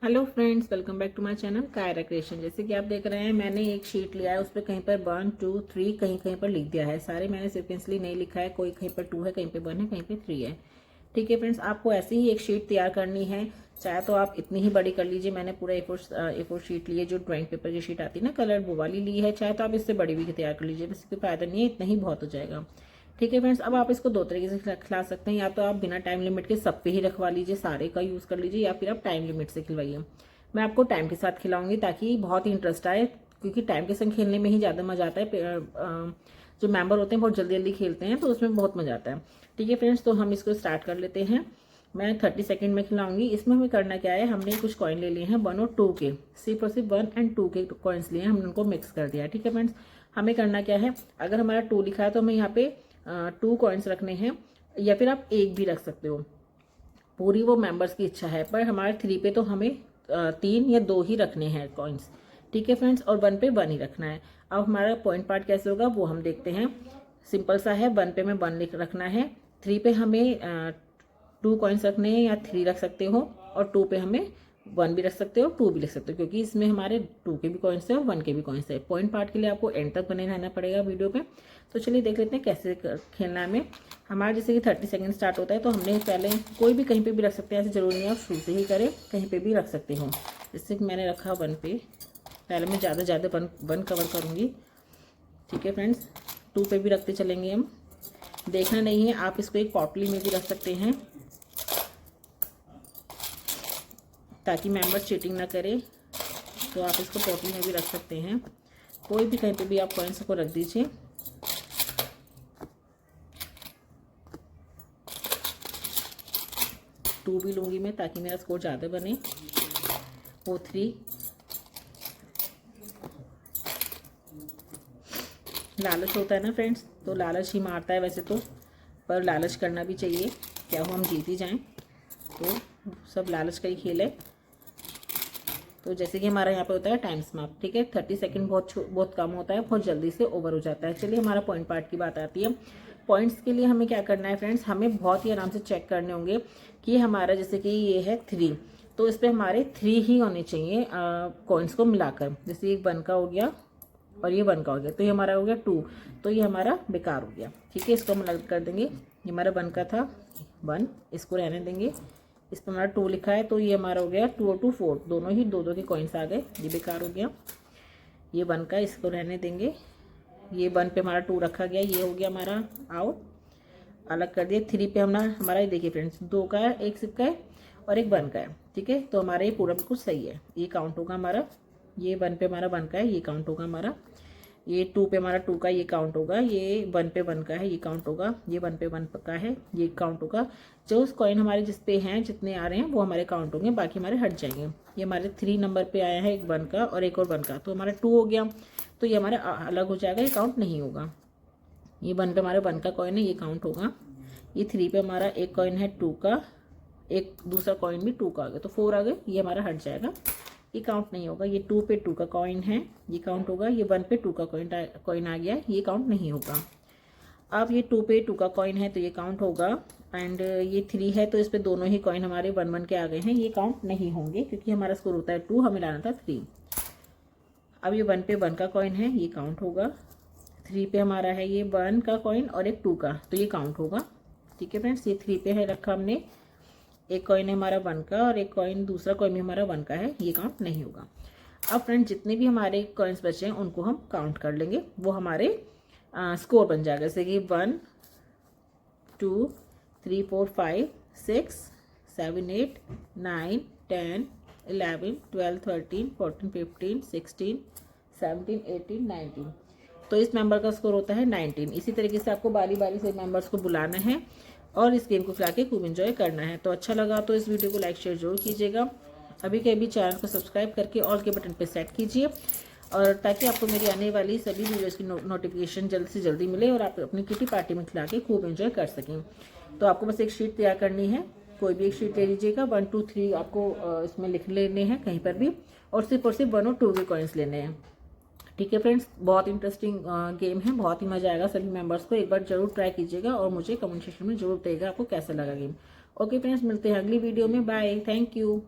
Hello friends, welcome back to my channel Kaira creation. जैसे कि आप देख रहे हैं, मैंने एक शीट लिया है, उस पर कहीं पर 1 2 3 कहीं कहीं पर लिख दिया है। सारे मैंने सिक्वेंसली नहीं लिखा है, कोई कहीं पर 2 है, कहीं पे 1 है, कहीं पे 3 है। ठीक है फ्रेंड्स, आपको ऐसे ही एक शीट तैयार करनी है। चाहे तो आप इतनी ही बड़ी कर लीजिए, मैंने पूरा ए4 शीट ली है, जो ड्राइंग पेपर की शीट आती है ना कलर, वो वाली ली है। चाहे तो आप इससे बड़ी भी तैयार कर लीजिए, बस कोई फायदा नहीं है, इतना ही बहुत हो जाएगा। ठीक है फ्रेंड्स, अब आप इसको दो तरीके से खिला सकते हैं। या तो आप बिना टाइम लिमिट के सब पे ही रखवा लीजिए, सारे का यूज़ कर लीजिए, या फिर आप टाइम लिमिट से खिलवाइए। मैं आपको टाइम के साथ खिलाऊंगी ताकि बहुत ही इंटरेस्ट आए, क्योंकि टाइम के संग खेलने में ही ज़्यादा मजा आता है। जो मेंबर होते हैं बहुत जल्दी जल्दी खेलते हैं, तो उसमें बहुत मजा आता है। ठीक है फ्रेंड्स, तो हम इसको स्टार्ट कर लेते हैं। मैं 30 सेकंड में खिलाऊंगी। इसमें हमें करना क्या है, हमने कुछ कॉइन ले लिए हैं 1 और 2 के, सिर्फ और सिर्फ 1 और 2 के कॉइन्स लिए हैं, हमने उनको मिक्स कर दिया है। ठीक है फ्रेंड्स, हमें करना क्या है, अगर हमारा 2 लिखा है तो हमें यहाँ पे 2 कॉइन्स रखने हैं, या फिर आप एक भी रख सकते हो, पूरी वो मेंबर्स की इच्छा है। पर हमारे 3 पे तो हमें 3 या 2 ही रखने हैं कॉइन्स। ठीक है फ्रेंड्स, और 1 पे 1 ही रखना है। अब हमारा पॉइंट पार्ट कैसे होगा वो हम देखते हैं। सिंपल सा है, 1 पे हमें 1 लिख रखना है, 3 पे हमें 2 कॉइन्स रखने हैं, या 3 रख सकते हो, और 2 पे हमें 1 भी रख सकते हो, 2 भी लिख सकते हो, क्योंकि इसमें हमारे 2 के भी कॉइन्स है और 1 के भी कॉइन्स है। पॉइंट पार्ट के लिए आपको एंड तक बने रहना पड़ेगा वीडियो पे। तो चलिए देख लेते हैं कैसे खेलना है हमें। हमारा जैसे कि 30 सेकंड स्टार्ट होता है, तो हमने पहले कोई भी कहीं पे भी रख सकते हैं, ऐसे जरूरी नहीं है आप शुरू से ही करें, कहीं पे भी रख सकते हो। जैसे कि मैंने रखा 1 पे, पहले मैं ज़्यादा 1 कवर करूँगी। ठीक है फ्रेंड्स, 2 पे भी रखते चलेंगे हम। देखना नहीं है, आप इसको एक पॉटली में भी रख सकते हैं, ताकि मेंबर चीटिंग ना करे। तो आप इसको पॉटली में भी रख सकते हैं, कोई भी कहीं पे भी आप कॉइन्स को रख दीजिए। टू भी लूँगी मैं, ताकि मेरा स्कोर ज़्यादा बने। वो 3 लालच होता है ना फ्रेंड्स, तो लालच ही मारता है वैसे तो, पर लालच करना भी चाहिए, क्या हो हम जीत ही जाएं। तो सब लालच का ही खेल है। तो जैसे कि हमारा यहाँ पे होता है टाइम समाप्त। ठीक है, 30 सेकंड बहुत कम होता है, बहुत जल्दी से ओवर हो जाता है। चलिए हमारा पॉइंट पार्ट की बात आती है। पॉइंट्स के लिए हमें क्या करना है फ्रेंड्स, हमें बहुत ही आराम से चेक करने होंगे कि हमारा जैसे कि ये है 3, तो इस पर हमारे 3 ही होने चाहिए कॉइन्स को मिलाकर। जैसे एक 1 का हो गया और ये 1 का हो गया, तो ये हमारा हो गया 2, तो ये हमारा बेकार हो गया। ठीक है, इसको हम अलग कर देंगे। ये हमारा 1 का था 1, इसको रहने देंगे। इस पर हमारा 2 लिखा है, तो ये हमारा हो गया 2 और 2 4, दोनों ही 2 2 के कॉइन्स आ गए, ये बेकार हो गया। ये 1 का, इसको रहने देंगे। ये 1 पे हमारा 2 रखा गया, ये हो गया हमारा आउट, अलग कर दिया। 3 पे हमारा ये देखिए फ्रेंड्स, 2 का है, एक सिक्का है और एक 1 का है। ठीक है, तो हमारा ये पूरा बिल्कुल सही है, ये काउंट होगा हमारा। ये 1 पे हमारा 1 का है, ये काउंट होगा हमारा। ये 2 पे हमारा 2 का, ये काउंट होगा। ये 1 पे 1 का है, ये काउंट होगा। ये 1 पे 1 का है, ये काउंट होगा। जो कॉइन हमारे जिस पे हैं, जितने आ रहे हैं वो हमारे काउंट होंगे, बाकी हमारे हट जाएंगे। ये हमारे 3 नंबर पे आया है, एक 1 का और एक और 1 का, तो हमारा 2 हो गया, तो ये हमारा अलग हो जाएगा, ये काउंट नहीं होगा। ये 1 पे हमारा 1 का कॉइन है, ये काउंट होगा। ये 3 पे हमारा एक कॉइन है 2 का, एक दूसरा कॉइन भी 2 का आ गया, तो 4 आ गए, ये हमारा हट जाएगा, ये काउंट नहीं होगा। ये 2 पे 2 का कॉइन है, ये काउंट होगा। ये 1 पे 2 का कॉइन आ गया, ये काउंट नहीं होगा। अब ये 2 पे 2 का कॉइन है, तो ये काउंट होगा। एंड ये 3 है, तो इस पे दोनों ही कॉइन हमारे 1 1 के आ गए हैं, ये काउंट नहीं होंगे, क्योंकि हमारा स्कोर होता है 2, हमें लाना था 3। अब ये 1 पे 1 का कॉइन है, ये काउंट होगा। 3 पे हमारा है ये 1 का कॉइन और एक 2 का, तो ये काउंट होगा। ठीक है फ्रेंड्स, ये 3 पे है रखा हमने, एक कॉइन है हमारा 1 का और एक कॉइन, दूसरा कॉइन भी हमारा 1 का है, ये काउंट नहीं होगा। अब फ्रेंड्स, जितने भी हमारे कॉइन्स बचे हैं उनको हम काउंट कर लेंगे, वो हमारे स्कोर बन जाएगा। जैसे कि 1 2 3 4 5 6 7 8 9 10 11 12 13 14 15 16 17 18 19, तो इस मेंबर का स्कोर होता है 19। इसी तरीके से आपको बारी बारी से मेंबर्स को बुलाना है और इस गेम को खिला के खूब एंजॉय करना है। तो अच्छा लगा तो इस वीडियो को लाइक शेयर जरूर कीजिएगा। अभी के अभी चैनल को सब्सक्राइब करके ऑल के बटन पे सेट कीजिए, और ताकि आपको मेरी आने वाली सभी वीडियोस की नोटिफिकेशन जल्द से जल्दी मिले और आप अपनी किटी पार्टी में खिला के खूब एंजॉय कर सकें। तो आपको बस एक शीट तैयार करनी है, कोई भी एक शीट ले लीजिएगा। 1 2 3 आपको इसमें लिख लेने हैं कहीं पर भी, और सिर्फ 1 और 2 के कॉइन्स लेने हैं। ठीक है फ्रेंड्स, बहुत इंटरेस्टिंग गेम है, बहुत ही मजा आएगा सभी मेंबर्स को। एक बार जरूर ट्राई कीजिएगा और मुझे कमेंट सेक्शन में जरूर बताइएगा आपको कैसा लगा गेम। ओके फ्रेंड्स, मिलते हैं अगली वीडियो में, बाय, थैंक यू।